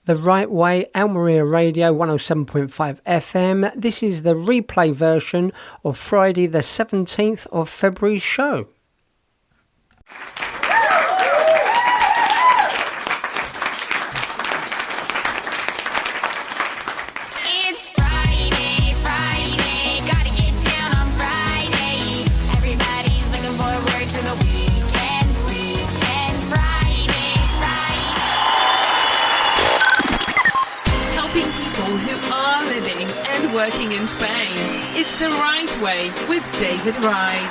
The Wright Way, Almeria Radio 107.5 FM. This is the replay version of Friday the 17th of February's show. Working in Spain. It's the Wright Way with David Wright.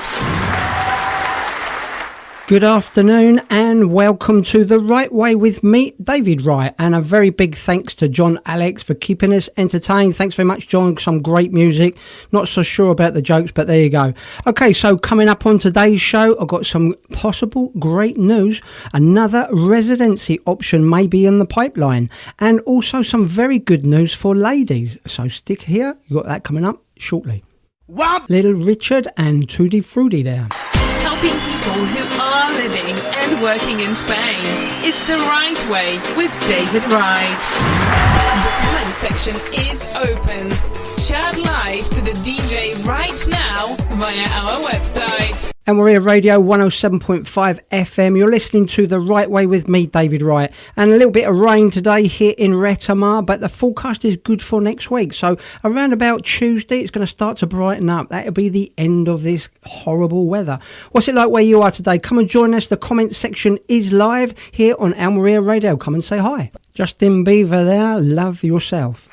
Good afternoon and welcome to the Wright Way with me, David Wright, and a very big thanks to John Alex for keeping us entertained. Thanks very much, John. Some great music. Not so sure about the jokes, but there you go. Okay, so coming up on today's show, I've got some possible great news. Another residency option may be in the pipeline, and also some very good news for ladies. So stick here. You've got that coming up shortly. What? Little Richard and Tutti Frutti there. Helping people who are living and working in Spain. It's the Wright Way with David Wright. The comment section is open. Chat live to the DJ right now via our website. Almeria Radio 107.5 FM. You're listening to The Wright Way with me, David Wright. And a little bit of rain today here in Retamar, but the forecast is good for next week. So around about Tuesday, it's going to start to brighten up. That'll be the end of this horrible weather. What's it like where you are today? Come and join us. The comment section is live here on Almeria Radio. Come and say hi. Justin Bieber there. Love yourself.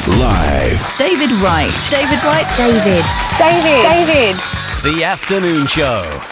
Live. David Wright. David Wright. David. The afternoon show.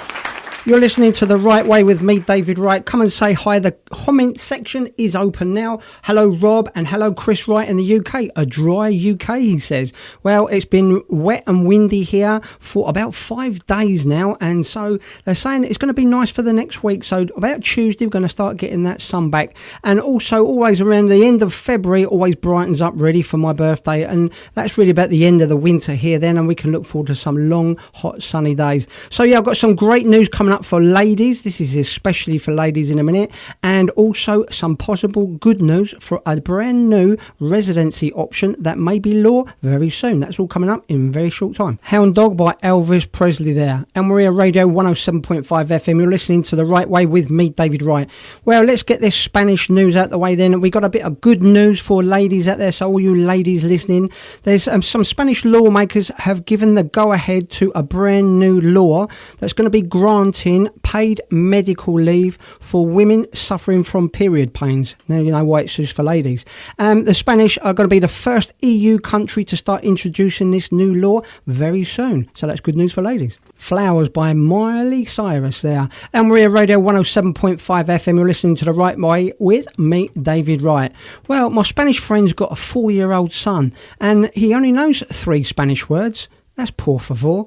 You're listening to The Right Way with me, David Wright. Come and say hi. The comment section is open now. Hello, Rob, and hello, Chris Wright in the UK. A dry UK, he says. Well, it's been wet and windy here for about 5 days now, and so they're saying it's going to be nice for the next week. So about Tuesday, we're going to start getting that sun back. And also, always around the end of February, it always brightens up ready for my birthday, and that's really about the end of the winter here then, and we can look forward to some long, hot, sunny days. So yeah, I've got some great news coming up for ladies. This is especially for ladies in a minute, and also some possible good news for a brand new residency option that may be law very soon. That's all coming up in a very short time. Hound Dog by Elvis Presley there. Almeria Radio 107.5 FM. You're listening to The Right Way with me, David Wright. Well, let's get this Spanish news out the way then. We got a bit of good news for ladies out there, so all you ladies listening, there's some Spanish lawmakers have given the go-ahead to a brand new law that's going to be granting paid medical leave for women suffering from period pains. Now you know why it's used for ladies. The Spanish are going to be the first EU country to start introducing this new law very soon. So that's good news for ladies. Flowers by Miley Cyrus there. Almeria Radio 107.5 FM. You're listening to The Right Way with me, David Wright. Well, my Spanish friend's got a 4-year-old son, and he only knows 3 Spanish words. That's por favor.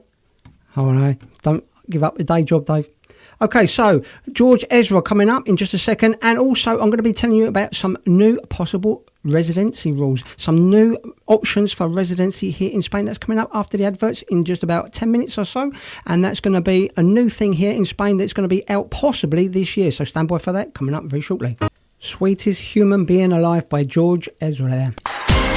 Oh no, don't give up the day job, Dave. Okay, so George Ezra coming up in just a second, and also I'm going to be telling you about some new possible residency rules, some new options for residency here in Spain. That's coming up after the adverts in just about 10 minutes or so, and that's going to be a new thing here in Spain that's going to be out possibly this year, so stand by for that, coming up very shortly. Sweetest Human Being Alive by George Ezra there.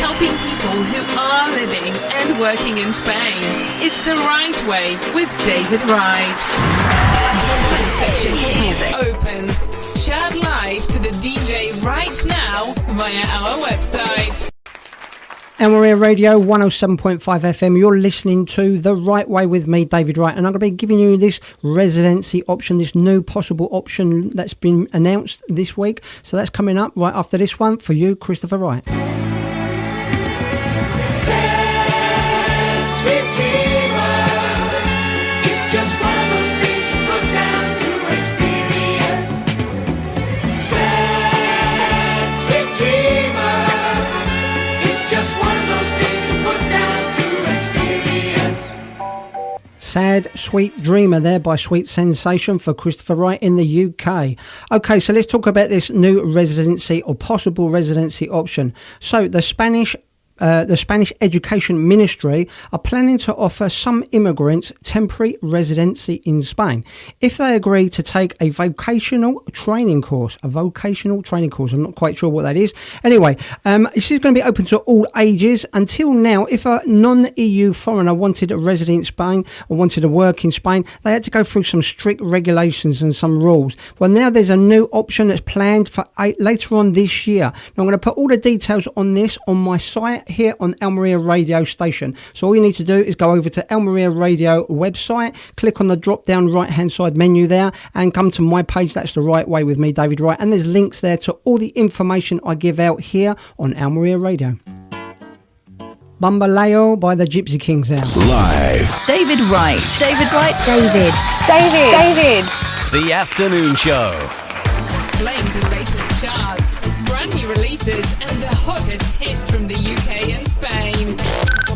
Helping people who are living and working in Spain. It's the Wright Way with David Wright. The section is open. Chat live to the DJ right now via our website. Almeria Radio 107.5 FM. You're listening to The Right Way with me, David Wright, and I'm going to be giving you this residency option, this new possible option that's been announced this week. So that's coming up right after this one for you, Christopher Wright. Sad Sweet Dreamer there by Sweet Sensation for Christopher Wright in the UK. Okay, so let's talk about this new residency or possible residency option. So the Spanish the Spanish Education Ministry are planning to offer some immigrants temporary residency in Spain if they agree to take a vocational training course. I'm not quite sure what that is. Anyway, this is going to be open to all ages. Until now, if a non-EU foreigner wanted a residence in Spain or wanted to work in Spain, they had to go through some strict regulations and some rules. Well, now there's a new option that's planned for later on this year. Now, I'm going to put all the details on this on my site here on Almeria Radio station. So all you need to do is go over to Almeria Radio website, click on the drop down right hand side menu there and come to my page. That's The Right Way with me, David Wright, and there's links there to all the information I give out here on Almeria Radio. Bambaleo by the Gypsy Kings now. Live. David Wright. David Wright. David. The Afternoon Show. Playing the latest charts, brand new releases, and the hottest hits from the UK and Spain.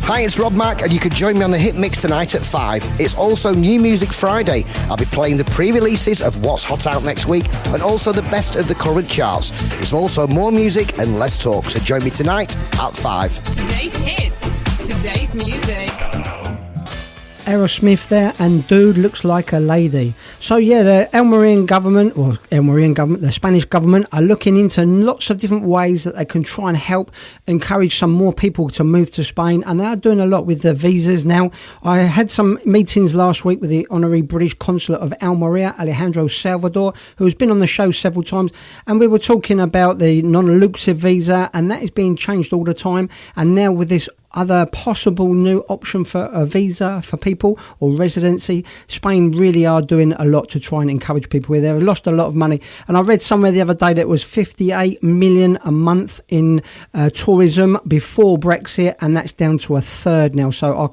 Hi, it's Rob Mack, and you can join me on the Hit Mix tonight at 5. It's also New Music Friday. I'll be playing the pre-releases of what's hot out next week, and also the best of the current charts. It's also more music and less talk, so join me tonight at 5. Today's hits, today's music. Aerosmith there, and Dude Looks Like a Lady. So yeah, the the Spanish government are looking into lots of different ways that they can try and help encourage some more people to move to Spain, and they are doing a lot with the visas now. I had some meetings last week with the Honorary British Consulate of Almeria, Alejandro Salvador, who has been on the show several times, and we were talking about the non-lucrative visa, and that is being changed all the time. And now with this other possible new option for a visa for people or residency, Spain really are doing a lot to try and encourage people here. They've lost a lot of money, and I read somewhere the other day that it was 58 million a month in tourism before Brexit, and that's down to a third now, so I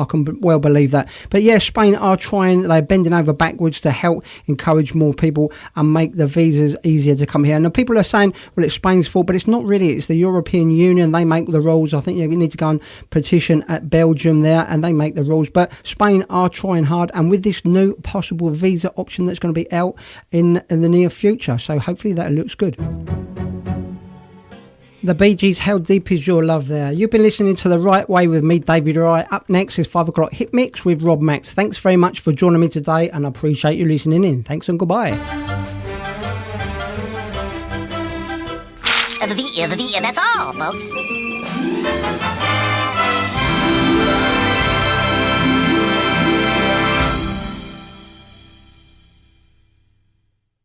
can well believe that. But yeah, Spain are trying, they're bending over backwards to help encourage more people and make the visas easier to come here. And people are saying, well, it's Spain's fault, but it's not really. It's the European Union. They make the rules. I think you need to go and petition at Belgium there, and they make the rules. But Spain are trying hard, and with this new possible visa option that's going to be out in the near future, so hopefully that looks good. The Bee Gees, How Deep Is Your Love there. You've been listening to The Right Way with me, David Wright. Up next is 5 o'clock Hit Mix with Rob Max. Thanks very much for joining me today, and I appreciate you listening in. Thanks and goodbye. And that's all, folks.